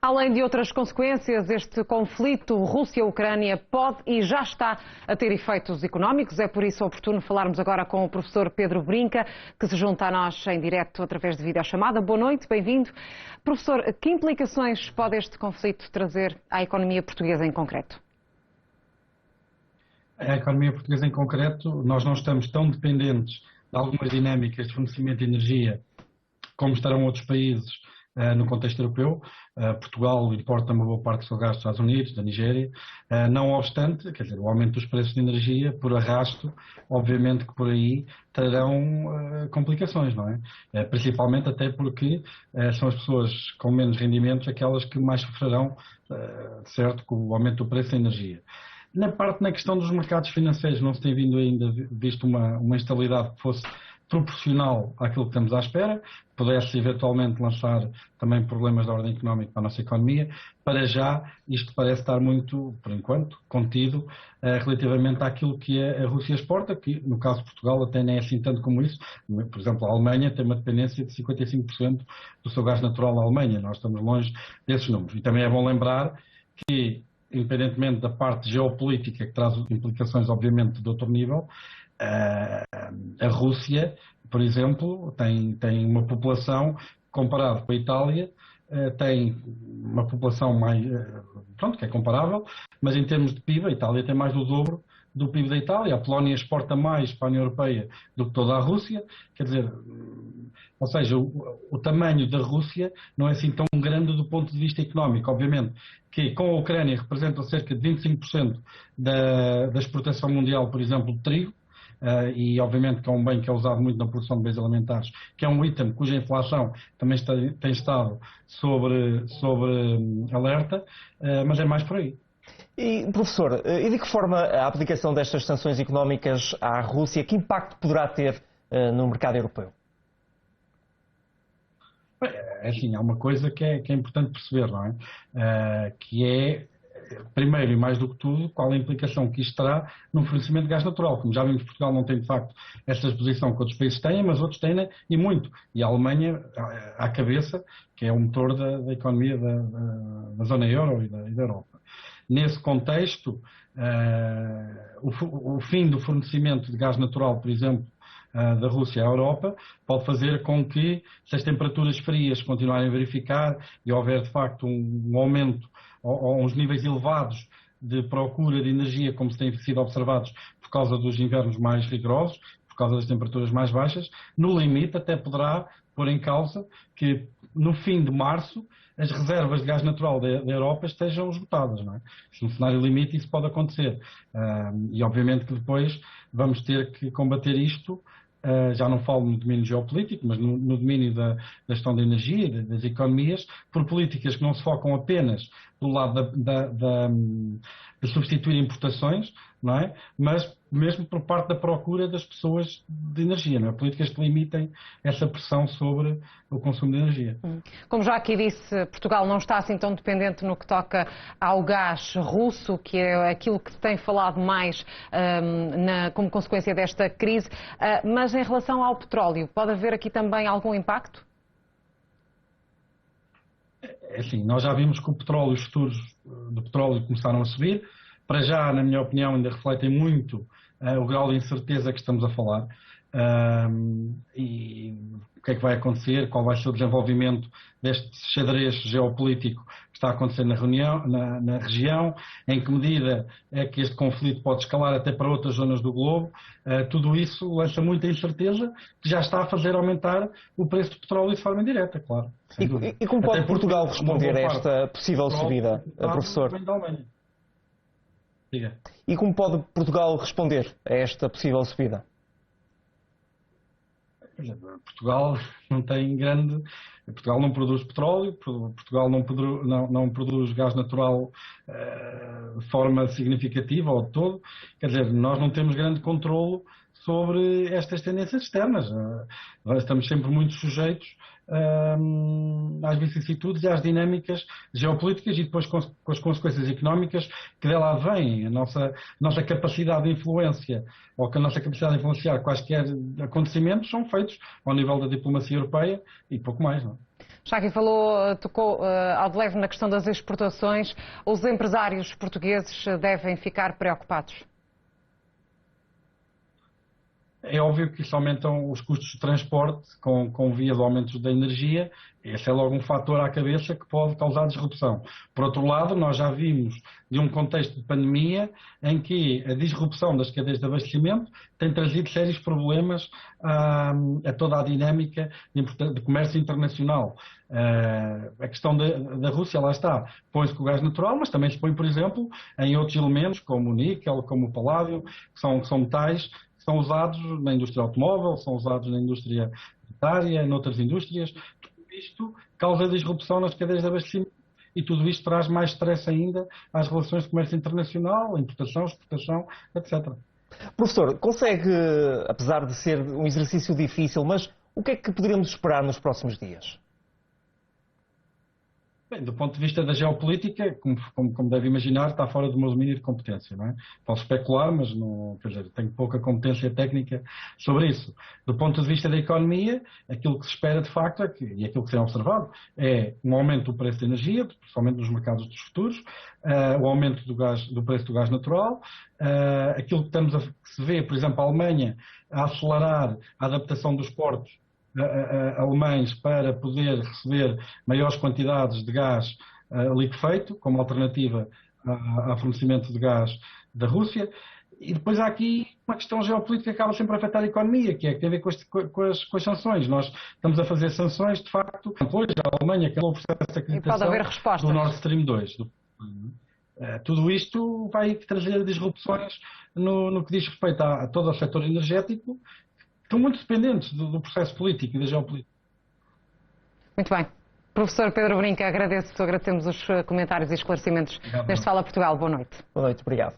Além de outras consequências, este conflito Rússia-Ucrânia pode e já está a ter efeitos económicos. É por isso oportuno falarmos agora com o professor Pedro Brinca, que se junta a nós em direto através de videochamada. Boa noite, bem-vindo. Professor, que implicações pode este conflito trazer à economia portuguesa em concreto? A economia portuguesa em concreto, nós não estamos tão dependentes de algumas dinâmicas de fornecimento de energia como estarão outros países no contexto europeu. Portugal importa uma boa parte do seu gás dos Estados Unidos, da Nigéria. Não obstante, quer dizer, o aumento dos preços de energia, por arrasto, obviamente que por aí trarão complicações, não é? Principalmente até porque são as pessoas com menos rendimentos aquelas que mais sofrerão, certo, com o aumento do preço da energia. Na questão dos mercados financeiros, não se tem vindo ainda visto uma instabilidade que fosse proporcional àquilo que estamos à espera, pudesse eventualmente lançar também problemas de ordem económica para a nossa economia. Para já, isto parece estar muito, por enquanto, contido relativamente àquilo que a Rússia exporta, que no caso de Portugal até nem é assim tanto como isso. Por exemplo, a Alemanha tem uma dependência de 55% do seu gás natural na Alemanha. Nós estamos longe desses números. E também é bom lembrar que, independentemente da parte geopolítica, que traz implicações, obviamente, de outro nível, a Rússia, por exemplo, tem uma população, comparado com a Itália, tem uma população mais, pronto, que é comparável, mas em termos de PIB, a Itália tem mais do dobro do PIB da Itália. A Polónia exporta mais para a União Europeia do que toda a Rússia. Quer dizer, ou seja, o tamanho da Rússia não é assim tão grande do ponto de vista económico. Obviamente que com a Ucrânia representa cerca de 25% da exportação mundial, por exemplo, de trigo. E obviamente que é um bem que é usado muito na produção de bens alimentares, que é um item cuja inflação também tem estado sobre alerta, mas é mais por aí. E, professor, e de que forma a aplicação destas sanções económicas à Rússia, que impacto poderá ter no mercado europeu? Assim, há uma coisa que é importante perceber, não é? Que é, primeiro e mais do que tudo, qual a implicação que isto terá no fornecimento de gás natural. Como já vimos, Portugal não tem de facto essa exposição que outros países têm, mas outros têm e muito. E a Alemanha, à cabeça, que é o motor da economia da zona euro e da Europa. Nesse contexto, o fim do fornecimento de gás natural, por exemplo, da Rússia à Europa, pode fazer com que, se as temperaturas frias continuarem a verificar e houver de facto um aumento ou uns níveis elevados de procura de energia, como se tem sido observados por causa dos invernos mais rigorosos, por causa das temperaturas mais baixas, no limite até poderá pôr em causa que no fim de março as reservas de gás natural da Europa estejam esgotadas, não é? No cenário limite isso pode acontecer. E obviamente que depois vamos ter que combater isto. Já não falo no domínio geopolítico, mas no domínio da gestão da energia e das economias, por políticas que não se focam apenas do lado de substituir importações, não é? Mas mesmo por parte da procura das pessoas de energia, não é? Políticas que limitem essa pressão sobre o consumo de energia. Como já aqui disse, Portugal não está assim tão dependente no que toca ao gás russo, que é aquilo que se tem falado mais como consequência desta crise, mas em relação ao petróleo, pode haver aqui também algum impacto? Assim, nós já vimos que os futuros do petróleo começaram a subir. Para já, na minha opinião, ainda refletem muito o grau de incerteza que estamos a falar. E o que é que vai acontecer, qual vai ser o desenvolvimento deste xadrez geopolítico que está a acontecer na região, em que medida é que este conflito pode escalar até para outras zonas do globo. Tudo isso lança muita incerteza, que já está a fazer aumentar o preço do petróleo de forma indireta, claro. E como pode Portugal responder a esta possível subida, professor? Diga. E como pode Portugal responder a esta possível subida? Portugal não tem grande... Portugal não produz petróleo, Portugal não produz gás natural de forma significativa ou de todo. Quer dizer, nós não temos grande controlo sobre estas tendências externas. Nós estamos sempre muito sujeitos às vicissitudes e às dinâmicas geopolíticas e depois com as consequências económicas que dela vêm. A nossa capacidade de influência ou que a nossa capacidade de influenciar quaisquer acontecimentos são feitos ao nível da diplomacia europeia e pouco mais, não é? Já aqui falou, tocou ao de leve na questão das exportações. Os empresários portugueses devem ficar preocupados? É óbvio que isso aumentam os custos de transporte com via de aumentos da energia. Esse é logo um fator à cabeça que pode causar disrupção. Por outro lado, nós já vimos de um contexto de pandemia em que a disrupção das cadeias de abastecimento tem trazido sérios problemas a toda a dinâmica de comércio internacional. A questão da Rússia, lá está, põe-se com o gás natural, mas também se põe, por exemplo, em outros elementos, como o níquel, como o paládio, que são metais que são usados na indústria automóvel, são usados na indústria sanitária, noutras indústrias. Tudo isto causa disrupção nas cadeias de abastecimento e tudo isto traz mais stress ainda às relações de comércio internacional, importação, exportação, etc. Professor, consegue, apesar de ser um exercício difícil, mas o que é que poderíamos esperar nos próximos dias? Bem, do ponto de vista da geopolítica, como deve imaginar, está fora do meu domínio de competência, não é? Posso especular, mas não, quer dizer, tenho pouca competência técnica sobre isso. Do ponto de vista da economia, aquilo que se espera de facto e aquilo que se tem observado é um aumento do preço da energia, principalmente nos mercados dos futuros, o aumento do preço do gás natural, aquilo que se vê, por exemplo, a Alemanha a acelerar a adaptação dos portos alemães para poder receber maiores quantidades de gás liquefeito, como alternativa ao fornecimento de gás da Rússia. E depois há aqui uma questão geopolítica que acaba sempre a afetar a economia, que tem a ver com as sanções. Nós estamos a fazer sanções, de facto, hoje a Alemanha que é o processo de acreditação do Nord Stream 2. Tudo isto vai trazer disrupções no que diz respeito a todo o setor energético, estão muito dependentes do processo político e da geopolítica. Muito bem. Professor Pedro Brinca, agradecemos os comentários e esclarecimentos neste Fala Portugal. Boa noite. Boa noite, obrigado.